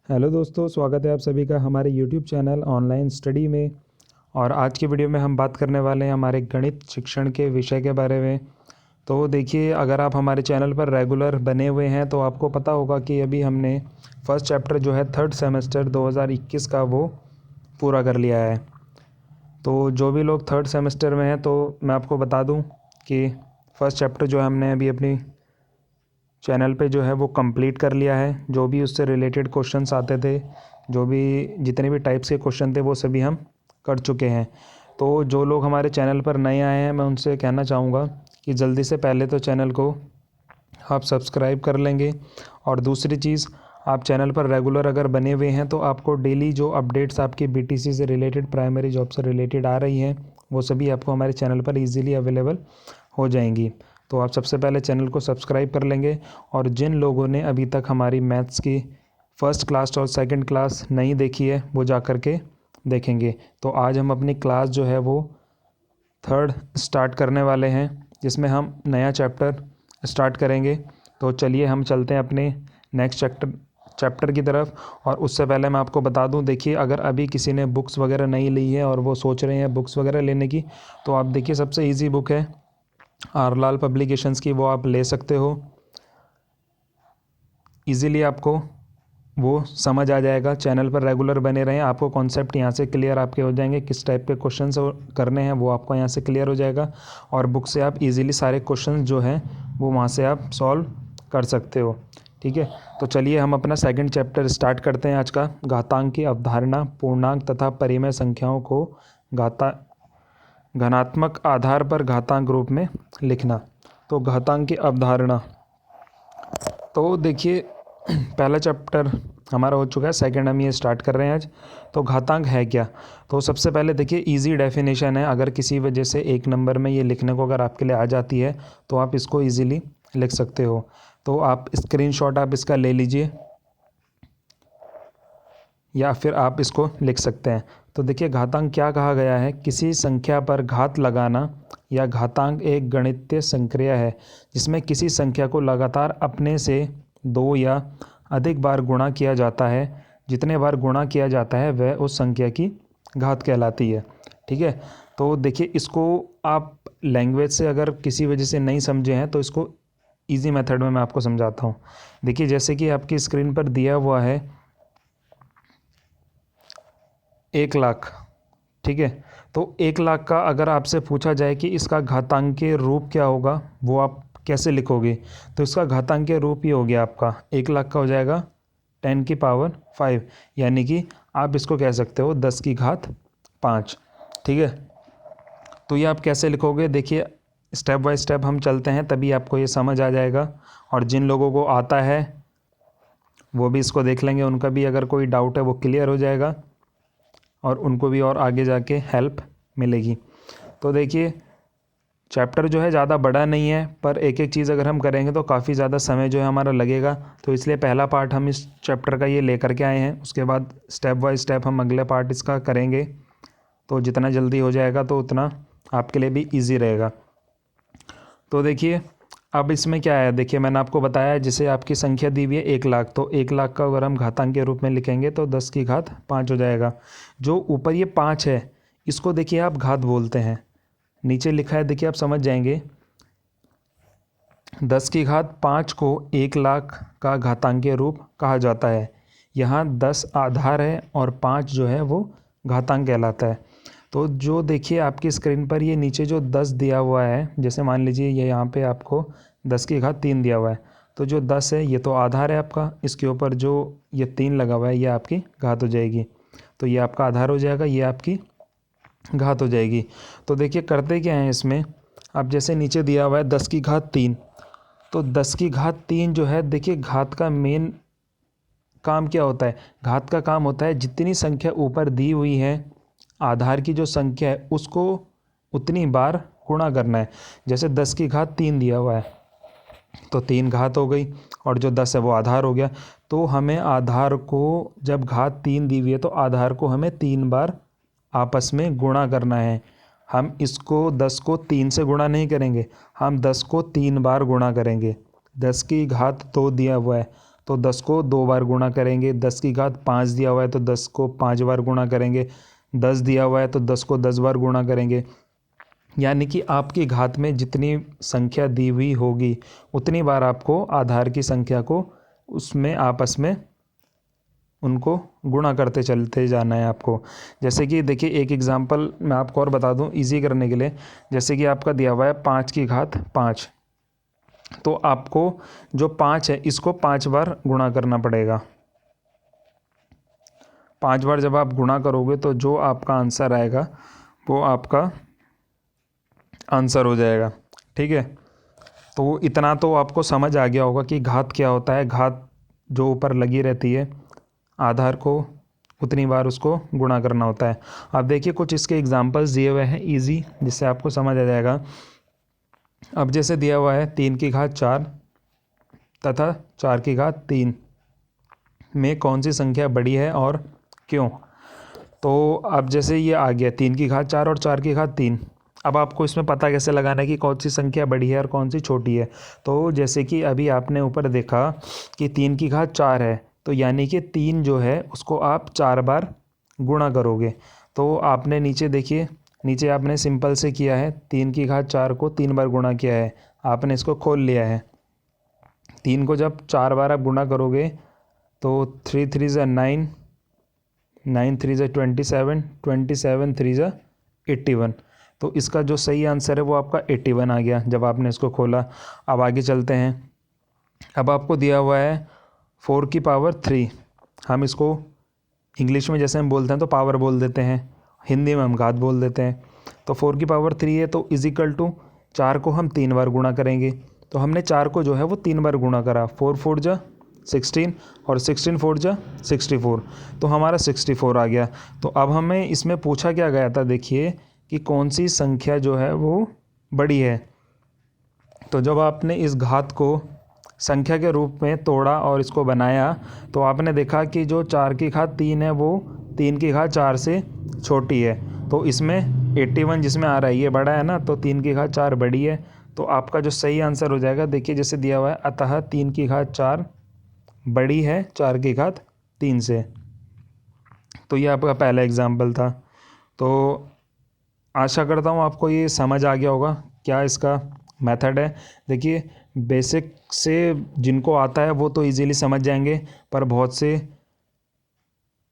Hello दोस्तों, स्वागत है आप सभी का हमारे यूट्यूब चैनल ऑनलाइन स्टडी में। और आज की वीडियो में हम बात करने वाले हैं हमारे गणित शिक्षण के विषय के बारे में। तो देखिए, अगर आप हमारे चैनल पर रेगुलर बने हुए हैं तो आपको पता होगा कि अभी हमने फर्स्ट चैप्टर जो है थर्ड सेमेस्टर 2021 का वो पूरा कर लिया है। तो जो भी लोग थर्ड सेमेस्टर में हैं तो मैं आपको बता दूं कि फर्स्ट चैप्टर जो है हमने अभी अपनी चैनल पे जो है वो कंप्लीट कर लिया है। जो भी उससे रिलेटेड क्वेश्चंस आते थे, जो भी जितने भी टाइप्स के क्वेश्चन थे वो सभी हम कर चुके हैं। तो जो लोग हमारे चैनल पर नए आए हैं, मैं उनसे कहना चाहूँगा कि जल्दी से पहले तो चैनल को आप सब्सक्राइब कर लेंगे। और दूसरी चीज़, आप चैनल पर रेगुलर अगर बने हुए हैं तो आपको डेली जो अपडेट्स आपकी बीटीसी से रिलेटेड, प्राइमरी जॉब से रिलेटेड आ रही हैं, वो सभी आपको हमारे चैनल पर इजीली अवेलेबल हो जाएंगी। तो आप सबसे पहले चैनल को सब्सक्राइब कर लेंगे। और जिन लोगों ने अभी तक हमारी मैथ्स की फ़र्स्ट क्लास और सेकंड क्लास नहीं देखी है वो जा कर के देखेंगे। तो आज हम अपनी क्लास जो है वो थर्ड स्टार्ट करने वाले हैं, जिसमें हम नया चैप्टर स्टार्ट करेंगे। तो चलिए हम चलते हैं अपने नेक्स्ट चैप्टर की तरफ। और उससे पहले मैं आपको बता दूं, देखिए, अगर अभी किसी ने बुक्स वगैरह नहीं ली है और वो सोच रहे हैं बुक्स वगैरह लेने की, तो आप देखिए सबसे इजी बुक है आरलाल पब्लिकेशंस की, वो आप ले सकते हो। इजीली आपको वो समझ आ जाएगा। चैनल पर रेगुलर बने रहें, आपको कॉन्सेप्ट यहाँ से क्लियर आपके हो जाएंगे। किस टाइप के क्वेश्चंस करने हैं वो आपको यहाँ से क्लियर हो जाएगा। और बुक से आप इजीली सारे क्वेश्चंस जो हैं वो वहाँ से आप सॉल्व कर सकते हो। ठीक है, तो चलिए हम अपना सेकंड चैप्टर स्टार्ट करते हैं आज का। घातांक की अवधारणा, पूर्णांक तथा परिमेय संख्याओं को घनात्मक आधार पर घातांक रूप में लिखना। तो घातांक की अवधारणा, तो देखिए पहला चैप्टर हमारा हो चुका है, सेकंड हम ये स्टार्ट कर रहे हैं आज। तो घातांक है क्या? तो सबसे पहले देखिए, इजी डेफिनेशन है। अगर किसी वजह से एक नंबर में ये लिखने को अगर आपके लिए आ जाती है तो आप इसको इजीली लिख सकते हो। तो आप स्क्रीनशॉट आप इसका ले लीजिए या फिर आप इसको लिख सकते हैं। तो देखिए, घातांक क्या कहा गया है? किसी संख्या पर घात लगाना या घातांक एक गणितीय संक्रिया है जिसमें किसी संख्या को लगातार अपने से दो या अधिक बार गुणा किया जाता है। जितने बार गुणा किया जाता है वह उस संख्या की घात कहलाती है। ठीक है, तो देखिए, इसको आप लैंग्वेज से अगर किसी वजह से नहीं समझे हैं तो इसको इजी मेथड में मैं आपको समझाता हूँ। देखिए, जैसे कि आपकी स्क्रीन पर दिया हुआ है 1,00,000। ठीक है, तो 1,00,000 का अगर आपसे पूछा जाए कि इसका घातांकीय रूप क्या होगा, वो आप कैसे लिखोगे? तो इसका घातांकीय रूप ये हो गया आपका 1,00,000 का हो जाएगा 10⁵, यानी कि आप इसको कह सकते हो 10⁵5। ठीक है, तो ये आप कैसे लिखोगे? देखिए, स्टेप बाय स्टेप हम चलते हैं तभी आपको ये समझ आ जाएगा। और जिन लोगों को आता है वो भी इसको देख लेंगे, उनका भी अगर कोई डाउट है वो क्लियर हो जाएगा और उनको भी और आगे जाके हेल्प मिलेगी। तो देखिए, चैप्टर जो है ज़्यादा बड़ा नहीं है, पर एक एक चीज़ अगर हम करेंगे तो काफ़ी ज़्यादा समय जो है हमारा लगेगा। तो इसलिए पहला पार्ट हम इस चैप्टर का ये लेकर के आए हैं, उसके बाद स्टेप बाय स्टेप हम अगले पार्ट इसका करेंगे। तो जितना जल्दी हो जाएगा तो उतना आपके लिए भी ईजी रहेगा। तो देखिए, अब इसमें क्या है, देखिए मैंने आपको बताया जैसे आपकी संख्या दी हुई है 1,00,000, तो 1,00,000 का अगर हम घातांक के रूप में लिखेंगे तो 10⁵5 हो जाएगा। जो ऊपर ये 5 है इसको देखिए आप घात बोलते हैं, नीचे लिखा है देखिए आप समझ जाएंगे। 10⁵5 को 1,00,000 का घातांकीय रूप कहा जाता है। यहाँ 10 आधार है और 5 जो है वो घातांक कहलाता है। तो जो देखिए आपकी स्क्रीन पर ये नीचे जो 10 दिया हुआ है, जैसे मान लीजिए ये यहाँ पे आपको 10⁵3 दिया हुआ है, तो जो 10 है ये तो आधार है आपका, इसके ऊपर जो ये 3 लगा हुआ है ये आपकी घात हो जाएगी। तो ये आपका आधार हो जाएगा, ये आपकी घात हो जाएगी। तो देखिए करते क्या है इसमें, अब जैसे नीचे दिया हुआ है 10⁵3, तो 10⁵3 जो है, देखिए घात का मेन काम क्या होता है? घात का काम होता है जितनी संख्या ऊपर दी हुई है, आधार की जो संख्या है उसको उतनी बार गुणा करना है। जैसे 10⁵3 दिया हुआ है तो 3 घात हो गई और जो 10 है वो आधार हो गया। तो हमें आधार को, जब घात 3 दी हुई है तो आधार को हमें 3 बार आपस में गुणा करना है। हम इसको 10 को 3 से गुणा नहीं करेंगे, हम 10 को 3 बार गुणा करेंगे। 10⁵2 दिया हुआ है तो 10 को 2 बार गुणा करेंगे। 10 की घात 5 दिया हुआ है तो 10 को 5 बार गुणा करेंगे। 10 दिया हुआ है तो 10 को 10 बार गुणा करेंगे। यानी कि आपकी घात में जितनी संख्या दी हुई होगी उतनी बार आपको आधार की संख्या को उसमें आपस में उनको गुणा करते चलते जाना है आपको। जैसे कि देखिए एक एग्जांपल मैं आपको और बता दूं इजी करने के लिए। जैसे कि आपका दिया हुआ है 5 की घात 5, तो आपको जो 5 है इसको 5 बार गुणा करना पड़ेगा। 5 बार जब आप गुणा करोगे तो जो आपका आंसर आएगा वो आपका आंसर हो जाएगा। ठीक है, तो इतना तो आपको समझ आ गया होगा कि घात क्या होता है। घात जो ऊपर लगी रहती है आधार को उतनी बार उसको गुणा करना होता है। अब देखिए कुछ इसके एग्जांपल्स दिए हुए हैं इजी, जिससे आपको समझ आ जाएगा। अब जैसे दिया हुआ है 3 की घात 4 तथा 4 की घात 3 में कौन सी संख्या बड़ी है और क्यों। तो अब जैसे ये आ गया 3 की घात 4 और 4 की घात 3। अब आपको इसमें पता कैसे लगाना है कि कौन सी संख्या बड़ी है और कौन सी छोटी है। तो जैसे कि अभी आपने ऊपर देखा कि 3 की घात 4 है, तो यानी कि 3 जो है उसको आप 4 बार गुणा करोगे। तो आपने नीचे देखिए, नीचे आपने सिंपल से किया है, 3 की घात 4 को 3 बार गुणा किया है, आपने इसको खोल लिया है। 3 को जब 4 बार आप गुणा करोगे तो 3 3 ज़ा 9, 9 3 ज़ा 27, 27 3 ज़ा 81। तो इसका जो सही आंसर है वो आपका 81 आ गया जब आपने इसको खोला। अब आगे चलते हैं। अब आपको दिया हुआ है 4 की पावर 3। हम इसको इंग्लिश में जैसे हम बोलते हैं तो पावर बोल देते हैं, हिंदी में हम घात बोल देते हैं। तो 4 की पावर 3 है तो इजिकल टू 4 को हम 3 बार गुणा करेंगे। तो हमने 4 को जो है वो 3 बार गुणा करा। 4 4 जा 16 और 16 4 जा 64, तो हमारा 64 आ गया। तो अब हमें इसमें पूछा क्या गया था, देखिए कि कौन सी संख्या जो है वो बड़ी है। तो जब आपने इस घात को संख्या के रूप में तोड़ा और इसको बनाया तो आपने देखा कि जो 4 की घात 3 है वो 3 की घात 4 से छोटी है। तो इसमें 81 जिसमें आ रहा है ये बड़ा है ना, तो 3 की घात 4 बड़ी है। तो आपका जो सही आंसर हो जाएगा, देखिए जैसे दिया हुआ है, अतः 3 की घात 4 बड़ी है 4 की घात 3 से। तो ये आपका पहला एग्जाम्पल था। तो आशा करता हूँ आपको ये समझ आ गया होगा क्या इसका मेथड है। देखिए बेसिक से जिनको आता है वो तो इजीली समझ जाएंगे, पर बहुत से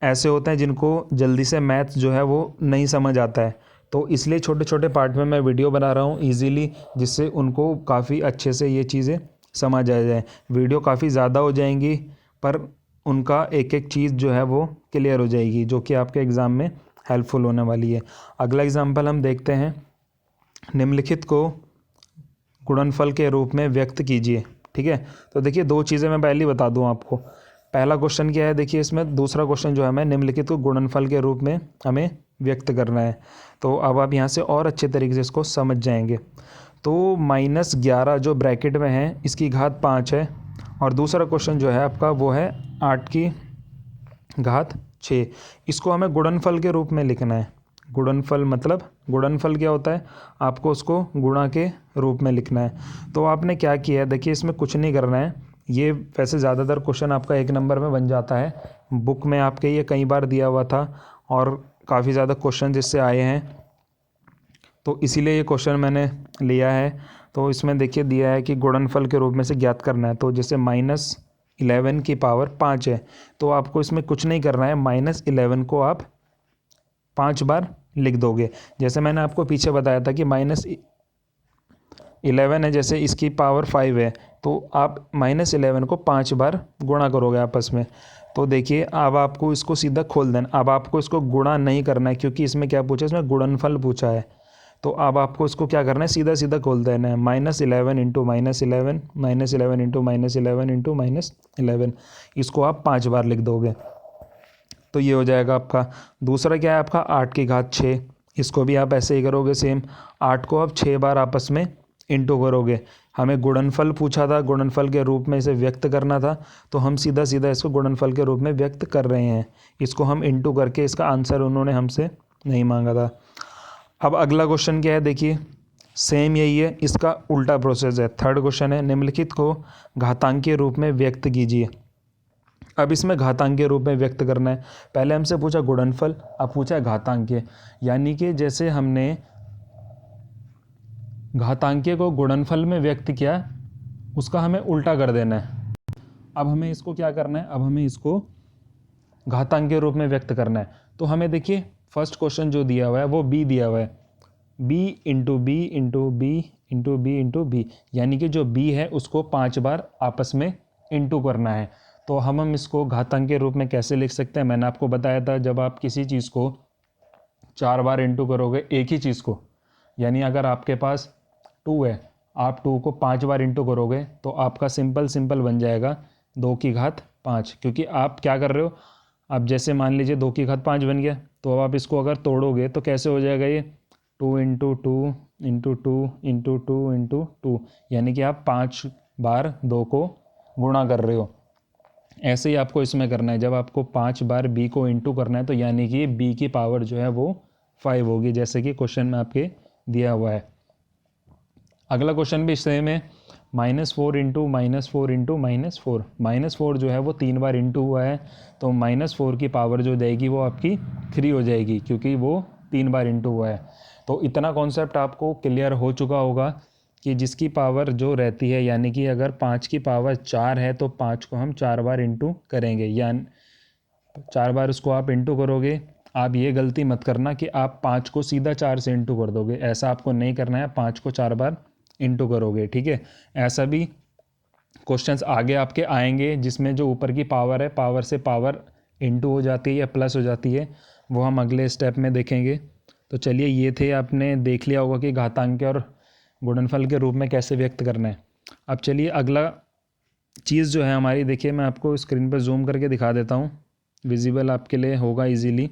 ऐसे होते हैं जिनको जल्दी से मैथ्स जो है वो नहीं समझ आता है। तो इसलिए छोटे छोटे पार्ट में मैं वीडियो बना रहा हूँ इजीली, जिससे उनको काफ़ी अच्छे से ये चीज़ें समझ आ जाए। वीडियो काफ़ी ज़्यादा हो जाएंगी पर उनका एक एक चीज़ जो है वो क्लियर हो जाएगी, जो कि आपके एग्ज़ाम में हेल्पफुल होने वाली है। अगला एग्जाम्पल हम देखते हैं। निम्नलिखित को गुणनफल के रूप में व्यक्त कीजिए। ठीक है, तो देखिए दो चीज़ें मैं पहले ही बता दूं आपको। पहला क्वेश्चन क्या है, देखिए इसमें दूसरा क्वेश्चन जो है हमें निम्नलिखित को गुणनफल के रूप में हमें व्यक्त करना है। तो अब आप यहाँ से और अच्छे तरीके से इसको समझ जाएंगे। तो -11 जो ब्रैकेट में है इसकी घात 5 है, और दूसरा क्वेश्चन जो है आपका वो है 8 की घात 6। इसको हमें गुणनफल के रूप में लिखना है। गुणनफल मतलब गुणनफल क्या होता है, आपको उसको गुणा के रूप में लिखना है। तो आपने क्या किया है, देखिए इसमें कुछ नहीं करना है। ये वैसे ज़्यादातर क्वेश्चन आपका 1 नंबर में बन जाता है। बुक में आपके ये कई बार दिया हुआ था और काफ़ी ज़्यादा क्वेश्चन इससे आए हैं, तो इसीलिए ये क्वेश्चन मैंने लिया है। तो इसमें देखिए दिया है कि गुणनफल के रूप में से ज्ञात करना है। तो जैसे -11 की पावर 5 है, तो आपको इसमें कुछ नहीं करना है। -11 को आप 5 बार लिख दोगे। जैसे मैंने आपको पीछे बताया था कि -11 है, जैसे इसकी पावर 5 है, तो आप -11 को 5 बार गुणा करोगे आपस में। तो देखिए अब आपको इसको सीधा खोल देना। अब आपको इसको गुणा नहीं करना है क्योंकि इसमें क्या पूछा है, इसमें गुणनफल पूछा है। तो अब आपको इसको क्या करना है, सीधा सीधा खोल देना है। -11 इंटू -11, -11 इंटू -11 इंटू -11, इसको आप 5 बार लिख दोगे। तो ये हो जाएगा आपका। दूसरा क्या है आपका 8 की घात 6, इसको भी आप ऐसे ही करोगे सेम। 8 को आप 6 बार आपस में इंटू करोगे। हमें गुणनफल पूछा था, गुणनफल के रूप में इसे व्यक्त करना था, तो हम सीधा सीधा इसको गुणनफल के रूप में व्यक्त कर रहे हैं। इसको हम इंटू करके इसका आंसर उन्होंने हमसे नहीं मांगा था। अब अगला क्वेश्चन क्या है, देखिए सेम यही है, इसका उल्टा प्रोसेस है। थर्ड क्वेश्चन है, निम्नलिखित को घातांकीय रूप में व्यक्त कीजिए। अब इसमें घातांकीय रूप में व्यक्त करना है। पहले हमसे पूछा गुणनफल, अब पूछा है घातांकीय, यानी कि जैसे हमने घातांकीय को गुणनफल में व्यक्त किया, उसका हमें उल्टा कर देना है। अब हमें इसको क्या करना है, अब हमें इसको घातांकीय रूप में व्यक्त करना है। तो हमें देखिए फर्स्ट क्वेश्चन जो दिया हुआ है वो b दिया हुआ है, b into b into b into b into b, यानी कि जो b है उसको 5 बार आपस में इंटू करना है। तो हम इसको घातांकीय रूप में कैसे लिख सकते हैं, मैंने आपको बताया था जब आप किसी चीज़ को 4 बार इंटू करोगे एक ही चीज़ को, यानी अगर आपके पास 2 है, आप 2 को 5 बार इंटू करोगे तो आपका सिंपल बन जाएगा 2 की घात 5, क्योंकि आप क्या कर रहे हो, अब जैसे मान लीजिए 2 की घात 5 बन गया, तो अब आप इसको अगर तोड़ोगे तो कैसे हो जाएगा ये 2 into two into two into two into two, यानी कि आप 5 बार 2 को गुणा कर रहे हो। ऐसे ही आपको इसमें करना है, जब आपको 5 बार b को इंटू करना है तो यानी कि b की पावर जो है वो 5 होगी, जैसे कि क्वेश्चन में आपके दिया हुआ है। अगला क्वेश्चन भी सेम है, -4 इंटू -4 इंटू -4, -4 जो है वो 3 बार इंटू हुआ है, तो -4 की पावर जो जाएगी वो आपकी 3 हो जाएगी, क्योंकि वो 3 बार इंटू हुआ है। तो इतना कॉन्सेप्ट आपको क्लियर हो चुका होगा कि जिसकी पावर जो रहती है, यानी कि अगर 5 की पावर 4 है तो 5 को हम 4 बार इंटू करेंगे, यानी 4 बार उसको आप इंटू करोगे। आप ये गलती मत करना कि आप 5 को सीधा 4 से इंटू कर दोगे, ऐसा आपको नहीं करना है, 5 को 4 बार इंटू करोगे, ठीक है। ऐसा भी क्वेश्चंस आगे आपके आएंगे जिसमें जो ऊपर की पावर है, पावर से पावर इंटू हो जाती है या प्लस हो जाती है, वो हम अगले स्टेप में देखेंगे। तो चलिए, ये थे, आपने देख लिया होगा कि घातांक और गुणनफल के रूप में कैसे व्यक्त करना है। अब चलिए अगला चीज़ जो है हमारी, देखिए मैं आपको स्क्रीन पर जूम करके दिखा देता हूँ, विजिबल आपके लिए होगा इजीली।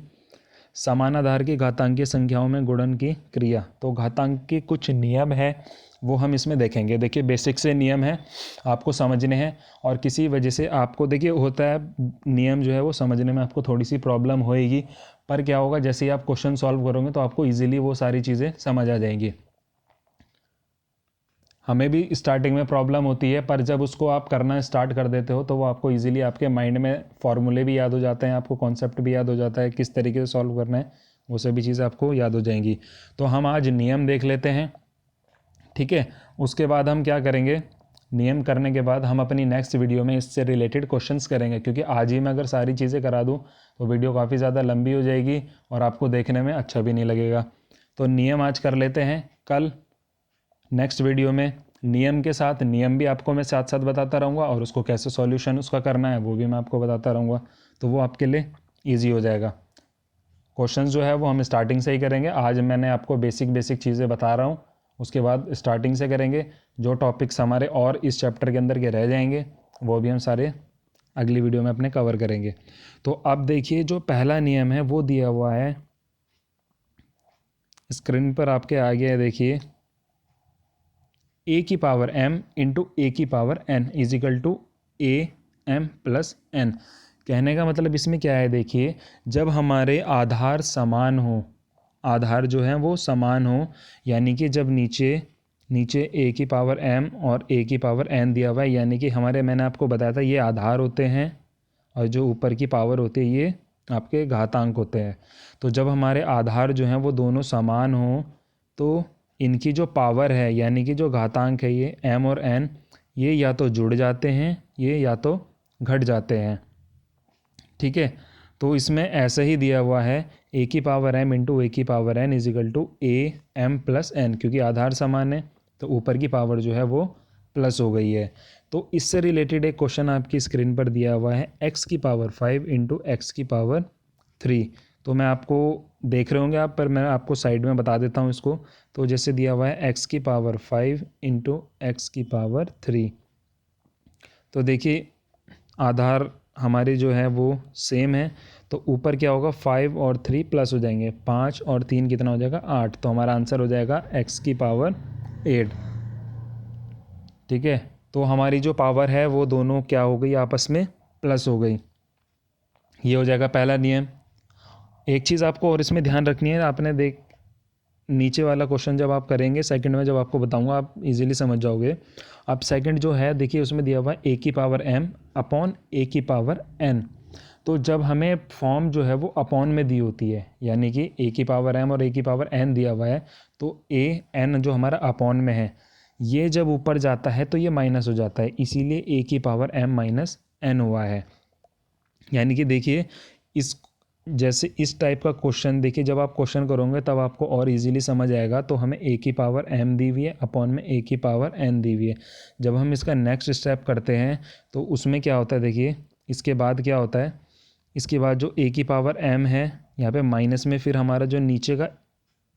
समानाधार की घातांकीय संख्याओं में गुणन की क्रिया, तो घातांक के कुछ नियम है वो हम इसमें देखेंगे। देखिए बेसिक से नियम है, आपको समझने हैं, और किसी वजह से आपको देखिए होता है नियम जो है वो समझने में आपको थोड़ी सी प्रॉब्लम होएगी, पर क्या होगा जैसे ही आप क्वेश्चन सॉल्व करोगे तो आपको इजीली वो सारी चीज़ें समझ आ जाएंगी। हमें भी स्टार्टिंग में प्रॉब्लम होती है, पर जब उसको आप करना स्टार्ट कर देते हो तो वो आपको इजीली आपके माइंड में फॉर्मूले भी याद हो जाते हैं, आपको कॉन्सेप्ट भी याद हो जाता है, किस तरीके से सॉल्व करना है, वो सभी चीज़ें आपको याद हो जाएंगी। तो हम आज नियम देख लेते हैं, ठीक है। उसके बाद हम क्या करेंगे, नियम करने के बाद हम अपनी नेक्स्ट वीडियो में इससे रिलेटेड क्वेश्चंस करेंगे, क्योंकि आज ही मैं अगर सारी चीज़ें करा दूँ तो वीडियो काफ़ी ज़्यादा लंबी हो जाएगी और आपको देखने में अच्छा भी नहीं लगेगा। तो नियम आज कर लेते हैं, कल नेक्स्ट वीडियो में नियम के साथ, नियम भी आपको मैं साथ साथ बताता रहूँगा और उसको कैसे सॉल्यूशन उसका करना है वो भी मैं आपको बताता रहूँगा, तो वो आपके लिए ईजी हो जाएगा। क्वेश्चंस जो है वो हम स्टार्टिंग से ही करेंगे, आज मैंने आपको बेसिक चीज़ें बता रहा हूँ, उसके बाद स्टार्टिंग से करेंगे। जो टॉपिक्स हमारे और इस चैप्टर के अंदर के रह जाएंगे वो भी हम सारे अगली वीडियो में अपने कवर करेंगे। तो अब देखिए जो पहला नियम है वो दिया हुआ है स्क्रीन पर आपके आगे है, देखिए a की पावर m इंटू ए की power n equal to a m plus n। कहने का मतलब इसमें क्या है, देखिए जब हमारे आधार समान हो, आधार जो है वो समान हो, यानी कि जब नीचे a की पावर m और a की पावर n दिया हुआ है, यानी कि हमारे, मैंने आपको बताया था ये आधार होते हैं और जो ऊपर की पावर होती है ये आपके घातांक होते हैं। तो जब हमारे आधार जो हैं वो दोनों समान हो तो इनकी जो पावर है, यानी कि जो घातांक है ये m और n, ये या तो जुड़ जाते हैं ये या तो घट जाते हैं, ठीक है। तो इसमें ऐसा ही दिया हुआ है a की पावर m इंटू ए की power n equal to a m plus n, क्योंकि आधार समान है तो ऊपर की पावर जो है वो प्लस हो गई है। तो इससे रिलेटेड एक क्वेश्चन आपकी स्क्रीन पर दिया हुआ है, x की पावर 5 इंटू एक्स की पावर 3। तो मैं आपको देख रहे होंगे आप, पर मैं आपको साइड में बता देता हूँ इसको। तो जैसे दिया हुआ है x की पावर 5 इंटू एक्स की पावर 3, तो देखिए आधार हमारे जो है वो सेम है, तो ऊपर क्या होगा 5 और 3 प्लस हो जाएंगे, 5 और 3 कितना हो जाएगा 8, तो हमारा आंसर हो जाएगा x की पावर 8, ठीक है। तो हमारी जो पावर है वो दोनों क्या हो गई आपस में प्लस हो गई, ये हो जाएगा पहला नियम। एक चीज़ आपको और इसमें ध्यान रखनी है, आपने नीचे वाला क्वेश्चन जब आप करेंगे सेकंड में, जब आपको बताऊंगा आप इजीली समझ जाओगे। अब सेकंड जो है देखिए उसमें दिया हुआ है ए की पावर m अपॉन ए की पावर n। तो जब हमें फॉर्म जो है वो अपॉन में दी होती है, यानी कि ए की पावर m और ए की पावर n दिया हुआ है, तो ए n जो हमारा अपॉन में है, ये जब ऊपर जाता है तो ये माइनस हो जाता है, इसीलिए ए की पावर m माइनस n हुआ है। यानी कि देखिए इस जैसे इस टाइप का क्वेश्चन देखिए जब आप क्वेश्चन करोगे तब आपको और इजीली समझ आएगा। तो हमें ए की पावर m दी हुई है अपॉन में ए की पावर n दी हुई है। जब हम इसका नेक्स्ट स्टेप करते हैं तो उसमें क्या होता है, देखिए इसके बाद क्या होता है, इसके बाद जो ए की पावर m है यहाँ पे माइनस में, फिर हमारा जो नीचे का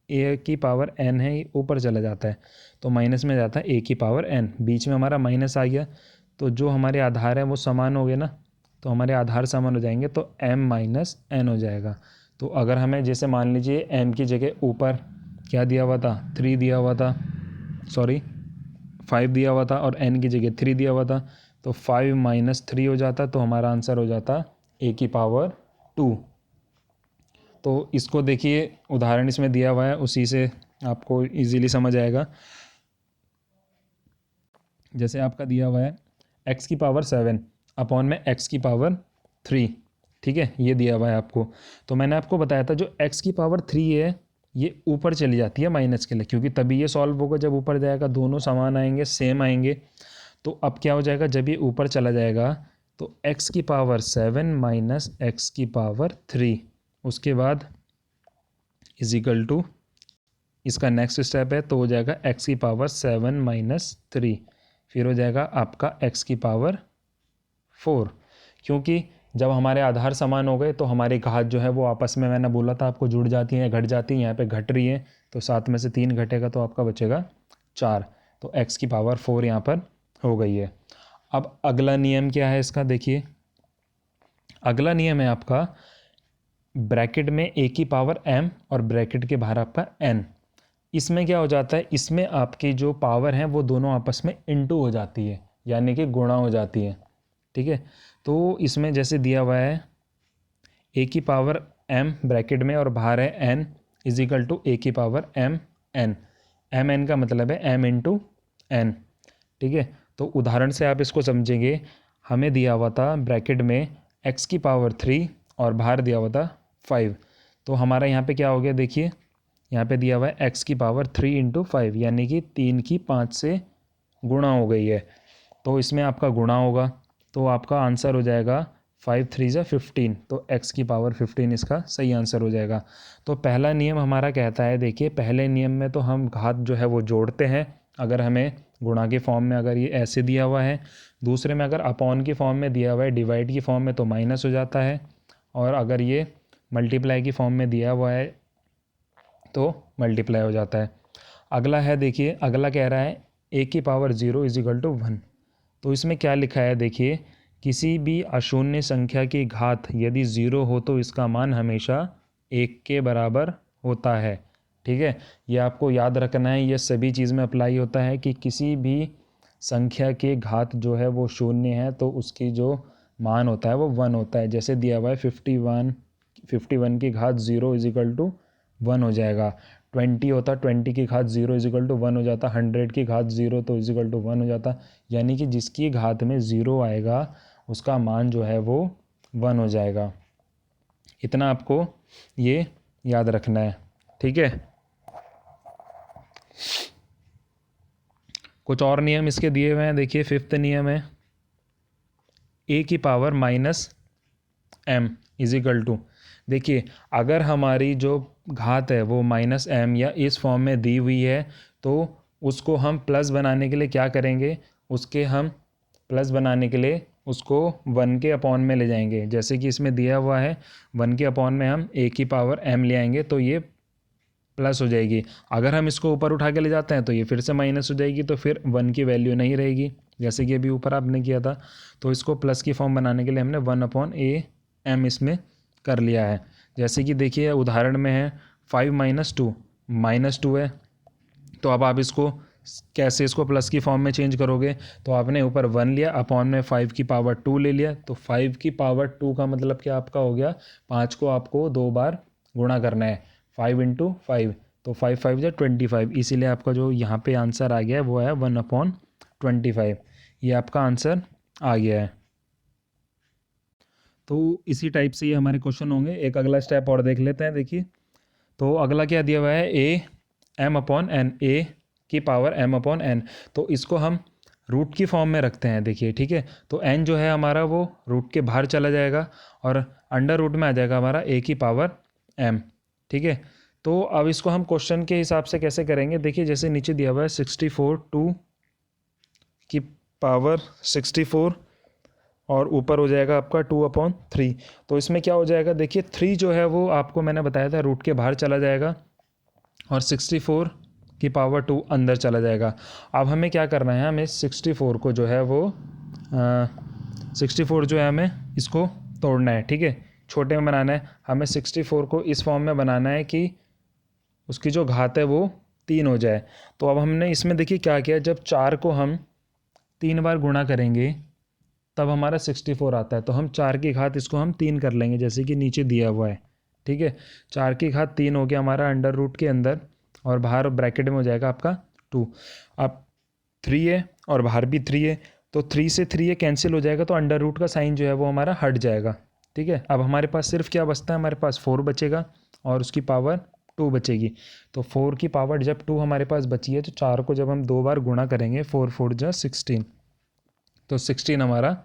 ए की पावर n है ये ऊपर चला जाता है, तो माइनस में जाता है ए की पावर n, बीच में हमारा माइनस आ गया, तो जो हमारे आधार है वो समान हो गए ना, तो हमारे आधार समान हो जाएंगे, तो m माइनस n हो जाएगा। तो अगर हमें जैसे मान लीजिए m की जगह ऊपर क्या दिया हुआ था, 3 दिया हुआ था, सॉरी 5 दिया हुआ था, और n की जगह 3 दिया हुआ था, तो 5 माइनस 3 हो जाता, तो हमारा आंसर हो जाता a की पावर 2। तो इसको देखिए उदाहरण इसमें दिया हुआ है, उसी से आपको इजीली समझ आएगा। जैसे आपका दिया हुआ है x की पावर 7 अपॉन में x की पावर 3, ठीक है, ये दिया हुआ है आपको। तो मैंने आपको बताया था जो x की पावर 3 है ये ऊपर चली जाती है माइनस के लिए, क्योंकि तभी ये सॉल्व होगा जब ऊपर जाएगा, दोनों समान आएंगे, सेम आएंगे। तो अब क्या हो जाएगा, जब ये ऊपर चला जाएगा तो x की पावर 7 माइनस x की पावर 3, उसके बाद इजिकल टू इसका नेक्स्ट स्टेप है तो हो जाएगा x की पावर 7 माइनस 3, फिर हो जाएगा आपका x की पावर 4। क्योंकि जब हमारे आधार समान हो गए तो हमारी घात जो है वो आपस में, मैंने बोला था आपको, जुड़ जाती हैं, घट जाती हैं, यहाँ पे घट रही है, तो 7 में से 3 घटेगा तो आपका बचेगा 4, तो x की पावर 4 यहाँ पर हो गई है। अब अगला नियम क्या है इसका, देखिए अगला नियम है आपका ब्रैकेट में a की पावर m और ब्रैकेट के बाहर आपका n। इसमें क्या हो जाता है, इसमें आपकी जो पावर है वो दोनों आपस में इनटू हो जाती है, यानी कि गुणा हो जाती है, ठीक है। तो इसमें जैसे दिया हुआ है a की पावर m ब्रैकेट में और बाहर है n इजिकल टू a की power m n, m n का मतलब है m इंटू n, ठीक है। तो उदाहरण से आप इसको समझेंगे, हमें दिया हुआ था ब्रैकेट में x की पावर 3 और बाहर दिया हुआ था 5, तो हमारा यहाँ पे क्या हो गया, देखिए यहाँ पे दिया हुआ है x की पावर 3 इंटू 5, यानी कि 3 की 5 से गुणा हो गई है, तो इसमें आपका गुणा होगा, तो आपका आंसर हो जाएगा 5 3 ज़ा 15, तो x की पावर 15 इसका सही आंसर हो जाएगा। तो पहला नियम हमारा कहता है, देखिए पहले नियम में तो हम घात जो है वो जोड़ते हैं, अगर हमें गुणा के फॉर्म में अगर ये ऐसे दिया हुआ है, दूसरे में अगर अपॉन की फॉर्म में दिया हुआ है, डिवाइड की फॉर्म में, तो माइनस हो जाता है, और अगर ये मल्टीप्लाई की फॉर्म में दिया हुआ है तो मल्टीप्लाई हो जाता है। अगला है, देखिए अगला कह रहा है a की पावर 0 इजिकल टू 1। तो इसमें क्या लिखा है, देखिए किसी भी अशून्य संख्या की घात यदि 0 हो तो इसका मान हमेशा 1 के बराबर होता है, ठीक है। ये आपको याद रखना है, ये सभी चीज़ में अप्लाई होता है कि किसी भी संख्या की घात जो है वो शून्य है तो उसकी जो मान होता है वो 1 होता है। जैसे दिया हुआ है 51 की घात 0 इजिकल टू 1 हो जाएगा, 20 होता 20 की घात 0 इजिकल टू 1 हो जाता, 100 की घात 0 तो इजिकल टू 1 हो जाता, यानी कि जिसकी घात में 0 आएगा उसका मान जो है वो 1 हो जाएगा। इतना आपको ये याद रखना है, ठीक है। कुछ और नियम इसके दिए हुए हैं, देखिए फिफ्थ नियम है a की power minus m equal to, देखिए अगर हमारी जो घात है वो माइनस m या इस फॉर्म में दी हुई है तो उसको हम प्लस बनाने के लिए क्या करेंगे, उसके हम प्लस बनाने के लिए उसको 1 के अपॉन में ले जाएंगे। जैसे कि इसमें दिया हुआ है 1 के अपॉन में हम a की पावर m ले आएंगे तो ये प्लस हो जाएगी। अगर हम इसको ऊपर उठा के ले जाते हैं तो ये फिर से माइनस हो जाएगी, तो फिर 1 की वैल्यू नहीं रहेगी, जैसे कि अभी ऊपर आपने किया था। तो इसको प्लस की फॉर्म बनाने के लिए हमने 1 अपॉन a m इसमें कर लिया है। जैसे कि देखिए उदाहरण में है 5 माइनस 2 -2 है, तो अब आप इसको कैसे इसको प्लस की फॉर्म में चेंज करोगे, तो आपने ऊपर 1 लिया, अपॉन में 5 की पावर 2 ले लिया, तो 5 की पावर 2 का मतलब क्या आपका हो गया, 5 को आपको 2 बार गुणा करना है, 5 इंटू 5, तो 5×5 = 25, इसीलिए आपका जो यहाँ पे आंसर आ गया है वो है 1/25। ये आपका आंसर आ गया है। तो इसी टाइप से ये हमारे क्वेश्चन होंगे। एक अगला स्टेप और देख लेते हैं। देखिए, तो अगला क्या दिया हुआ है, a/m/n, a⁴m/n। तो इसको हम रूट की फॉर्म में रखते हैं। देखिए, ठीक है, तो n जो है हमारा वो रूट के बाहर चला जाएगा और अंडर रूट में आ जाएगा हमारा a⁴m। ठीक है, तो अब इसको हम क्वेश्चन के हिसाब से कैसे करेंगे। देखिए, जैसे नीचे दिया हुआ है 64 और ऊपर हो जाएगा आपका 2/3। तो इसमें क्या हो जाएगा, देखिए 3 जो है वो आपको मैंने बताया था रूट के बाहर चला जाएगा और 64 अंदर चला जाएगा। अब हमें क्या करना है, हमें 64 को जो है वो 64 जो है हमें इसको तोड़ना है। ठीक है, छोटे में बनाना है। हमें 64 को इस फॉर्म में बनाना है कि उसकी जो घात है वो 3 हो जाए। तो अब हमने इसमें देखिए क्या किया, जब 4 को हम 3 बार गुणा करेंगे तब हमारा 64 आता है। तो हम 4 की घात इसको हम 3 कर लेंगे, जैसे कि नीचे दिया हुआ है। ठीक है, 4 की घात 3 हो गया हमारा अंडर रूट के अंदर और बाहर ब्रैकेट में हो जाएगा आपका 2। अब 3 है और बाहर भी 3 है, तो 3 से 3 ये कैंसिल हो जाएगा, तो अंडर रूट का साइन जो है वो हमारा हट जाएगा। ठीक है, अब हमारे पास सिर्फ क्या बचता है, हमारे पास 4 बचेगा और उसकी पावर 2 बचेगी। तो 4 की पावर जब 2 हमारे पास बची है, तो 4 को जब हम 2 बार गुणा करेंगे 4×4 = 16, तो 16 हमारा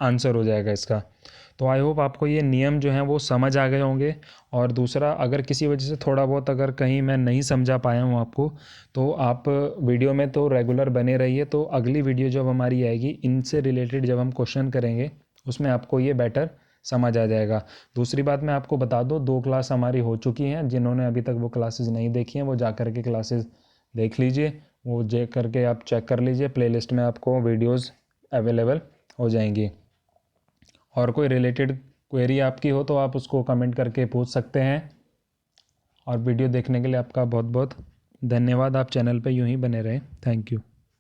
आंसर हो जाएगा इसका। तो आई होप आपको ये नियम जो हैं वो समझ आ गए होंगे। और दूसरा, अगर किसी वजह से थोड़ा बहुत अगर कहीं मैं नहीं समझा पाया हूँ आपको, तो आप वीडियो में तो रेगुलर बने रहिए। तो अगली वीडियो जब हमारी आएगी इनसे रिलेटेड, जब हम क्वेश्चन करेंगे, उसमें आपको ये बेटर समझ आ जाएगा। दूसरी बात मैं आपको बता दूँ, 2 क्लास हमारी हो चुकी हैं। जिन्होंने अभी तक वो क्लासेस नहीं देखी हैं वो जा कर के क्लासेस देख लीजिए। वो जे करके आप चेक कर लीजिए, प्लेलिस्ट में आपको वीडियोज़ अवेलेबल हो जाएंगी। और कोई रिलेटेड क्वेरी आपकी हो तो आप उसको कमेंट करके पूछ सकते हैं। और वीडियो देखने के लिए आपका बहुत बहुत धन्यवाद। आप चैनल पे यूं ही बने रहें। Thank you.